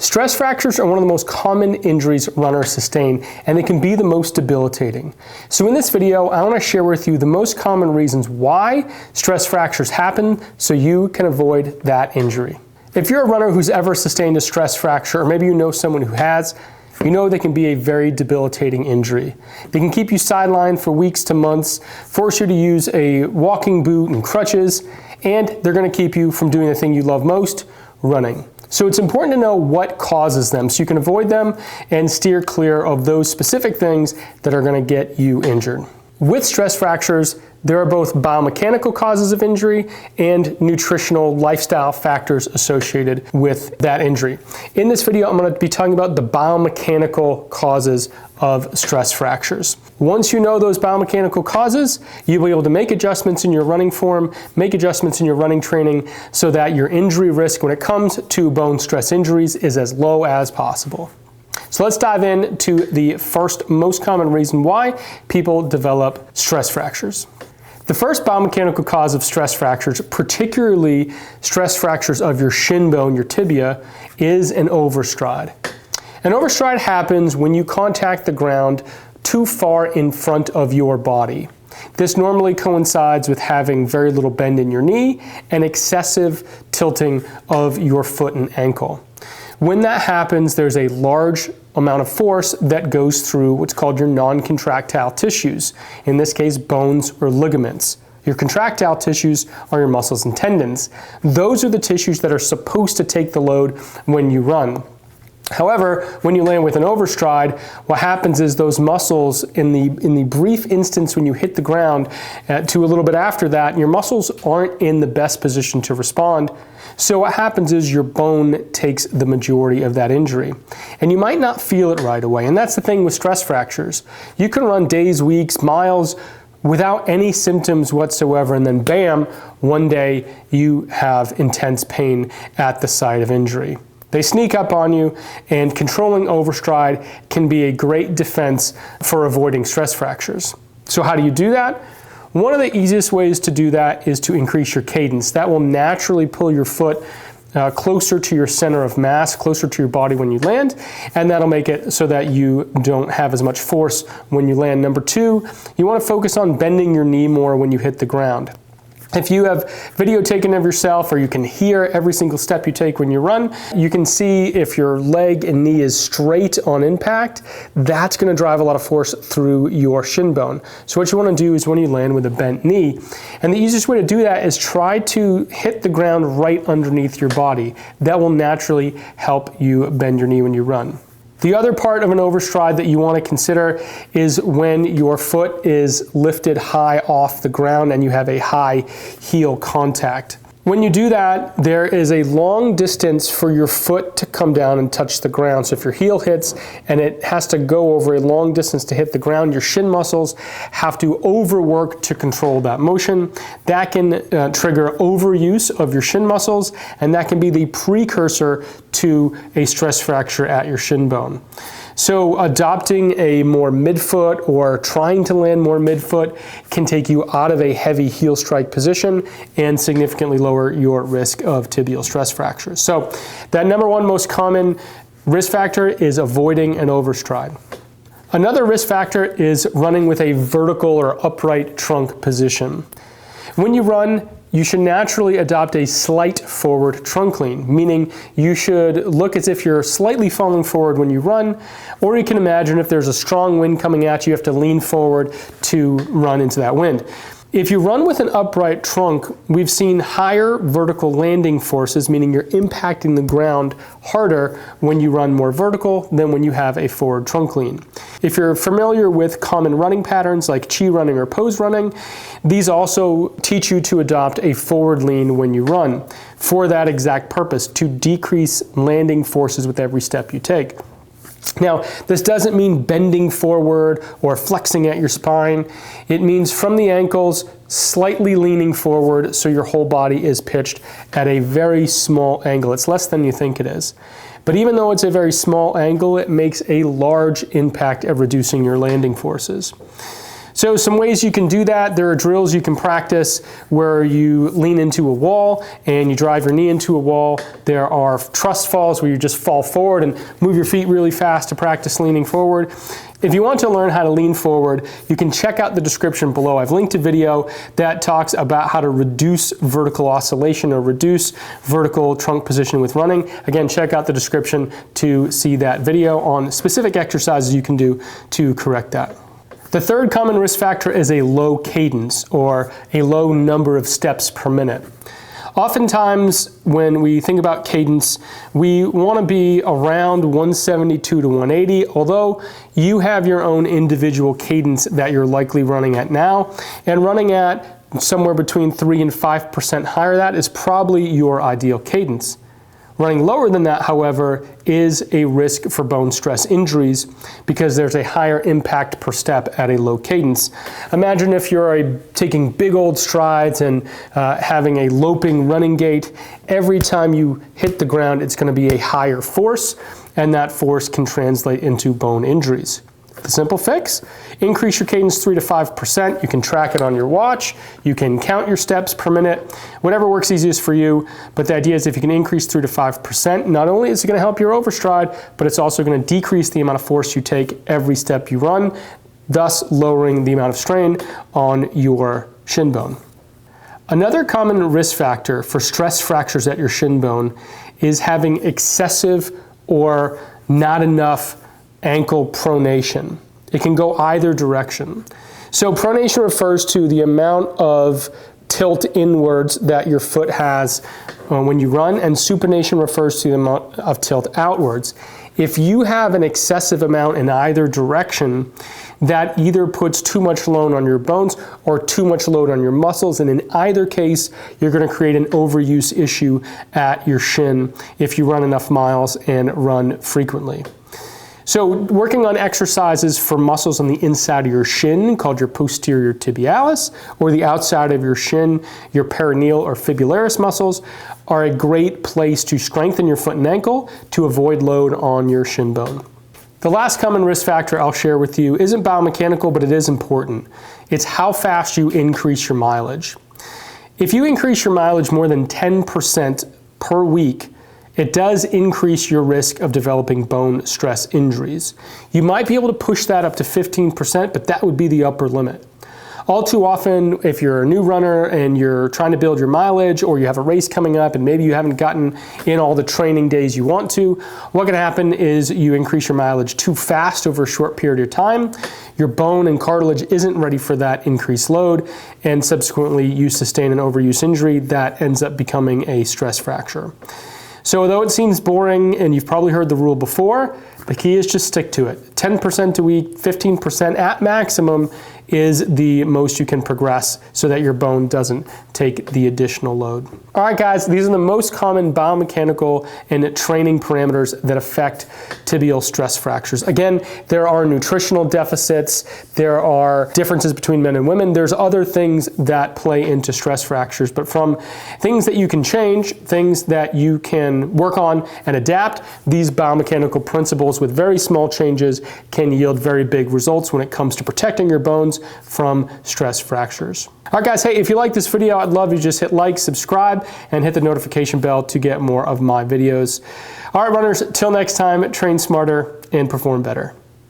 Stress fractures are one of the most common injuries runners sustain, and they can be the most debilitating. So in this video, I want to share with you the most common reasons why stress fractures happen so you can avoid that injury. If you're a runner who's ever sustained a stress fracture, or maybe you know someone who has, you know they can be a very debilitating injury. They can keep you sidelined for weeks to months, force you to use a walking boot and crutches, and they're going to keep you from doing the thing you love most, running. So it's important to know what causes them so you can avoid them and steer clear of those specific things that are going to get you injured. With stress fractures, there are both biomechanical causes of injury and nutritional lifestyle factors associated with that injury. In this video, I'm going to be talking about the biomechanical causes of stress fractures. Once you know those biomechanical causes, you'll be able to make adjustments in your running form, make adjustments in your running training so that your injury risk when it comes to bone stress injuries is as low as possible. So let's dive into the first most common reason why people develop stress fractures. The first biomechanical cause of stress fractures, particularly stress fractures of your shin bone, your tibia, is an overstride. An overstride happens when you contact the ground too far in front of your body. This normally coincides with having very little bend in your knee and excessive tilting of your foot and ankle. When that happens, there's a large amount of force that goes through what's called your non-contractile tissues, in this case bones or ligaments. Your contractile tissues are your muscles and tendons. Those are the tissues that are supposed to take the load when you run. However, when you land with an overstride, what happens is those muscles, in the brief instance when you hit the ground to a little bit after that, your muscles aren't in the best position to respond. So what happens is your bone takes the majority of that injury. And you might not feel it right away. And that's the thing with stress fractures. You can run days, weeks, miles without any symptoms whatsoever, and then bam, one day you have intense pain at the site of injury. They sneak up on you, and controlling overstride can be a great defense for avoiding stress fractures. So how do you do that? One of the easiest ways to do that is to increase your cadence. That will naturally pull your foot closer to your center of mass, closer to your body when you land, and that'll make it so that you don't have as much force when you land. Number two, you want to focus on bending your knee more when you hit the ground. If you have video taken of yourself, or you can hear every single step you take when you run, you can see if your leg and knee is straight on impact, that's going to drive a lot of force through your shin bone. So what you want to do is when you land with a bent knee, and the easiest way to do that is try to hit the ground right underneath your body. That will naturally help you bend your knee when you run. The other part of an overstride that you want to consider is when your foot is lifted high off the ground and you have a high heel contact. When you do that, there is a long distance for your foot to come down and touch the ground. So if your heel hits and it has to go over a long distance to hit the ground, your shin muscles have to overwork to control that motion. That can trigger overuse of your shin muscles, and that can be the precursor to a stress fracture at your shin bone. So adopting a more midfoot or trying to land more midfoot can take you out of a heavy heel strike position and significantly lower your risk of tibial stress fractures. So that number one most common risk factor is avoiding an overstride. Another risk factor is running with a vertical or upright trunk position. When you run, you should naturally adopt a slight forward trunk lean, meaning you should look as if you're slightly falling forward when you run, or you can imagine if there's a strong wind coming at you, you have to lean forward to run into that wind. If you run with an upright trunk, we've seen higher vertical landing forces, meaning you're impacting the ground harder when you run more vertical than when you have a forward trunk lean. If you're familiar with common running patterns like chi running or pose running, these also teach you to adopt a forward lean when you run for that exact purpose, to decrease landing forces with every step you take. Now, this doesn't mean bending forward or flexing at your spine. It means from the ankles, slightly leaning forward so your whole body is pitched at a very small angle. It's less than you think it is. But even though it's a very small angle, it makes a large impact at reducing your landing forces. So some ways you can do that, there are drills you can practice where you lean into a wall and you drive your knee into a wall. There are trust falls where you just fall forward and move your feet really fast to practice leaning forward. If you want to learn how to lean forward, you can check out the description below. I've linked a video that talks about how to reduce vertical oscillation or reduce vertical trunk position with running. Again, check out the description to see that video on specific exercises you can do to correct that. The third common risk factor is a low cadence or a low number of steps per minute. Oftentimes, when we think about cadence, we want to be around 172 to 180, although you have your own individual cadence that you're likely running at now, and running at somewhere between 3 and 5% higher than that is probably your ideal cadence. Running lower than that, however, is a risk for bone stress injuries because there's a higher impact per step at a low cadence. Imagine if you're taking big old strides and having a loping running gait. Every time you hit the ground, it's going to be a higher force, and that force can translate into bone injuries. The simple fix: increase your cadence 3 to 5%. You can track it on your watch. You can count your steps per minute, whatever works easiest for you. But the idea is if you can increase 3 to 5%, not only is it going to help your overstride, but it's also going to decrease the amount of force you take every step you run, thus lowering the amount of strain on your shin bone. Another common risk factor for stress fractures at your shin bone is having excessive or not enough ankle pronation. It can go either direction. So pronation refers to the amount of tilt inwards that your foot has when you run, and supination refers to the amount of tilt outwards. If you have an excessive amount in either direction, that either puts too much load on your bones or too much load on your muscles, and in either case, you're going to create an overuse issue at your shin if you run enough miles and run frequently. So working on exercises for muscles on the inside of your shin, called your posterior tibialis, or the outside of your shin, your peroneal or fibularis muscles, are a great place to strengthen your foot and ankle to avoid load on your shin bone. The last common risk factor I'll share with you isn't biomechanical, but it is important. It's how fast you increase your mileage. If you increase your mileage more than 10% per week, it does increase your risk of developing bone stress injuries. You might be able to push that up to 15%, but that would be the upper limit. All too often, if you're a new runner and you're trying to build your mileage, or you have a race coming up and maybe you haven't gotten in all the training days you want to, what can happen is you increase your mileage too fast over a short period of time. Your bone and cartilage isn't ready for that increased load, and subsequently you sustain an overuse injury that ends up becoming a stress fracture. So although it seems boring and you've probably heard the rule before, the key is just stick to it. 10% a week, 15% at maximum is the most you can progress so that your bone doesn't take the additional load. All right, guys, these are the most common biomechanical and training parameters that affect tibial stress fractures. Again, there are nutritional deficits, there are differences between men and women, there's other things that play into stress fractures, but from things that you can change, things that you can work on and adapt, these biomechanical principles with very small changes can yield very big results when it comes to protecting your bones from stress fractures. All right, guys, hey, if you like this video, I'd love you to just hit like, subscribe, and hit the notification bell to get more of my videos. All right, runners, till next time, train smarter and perform better.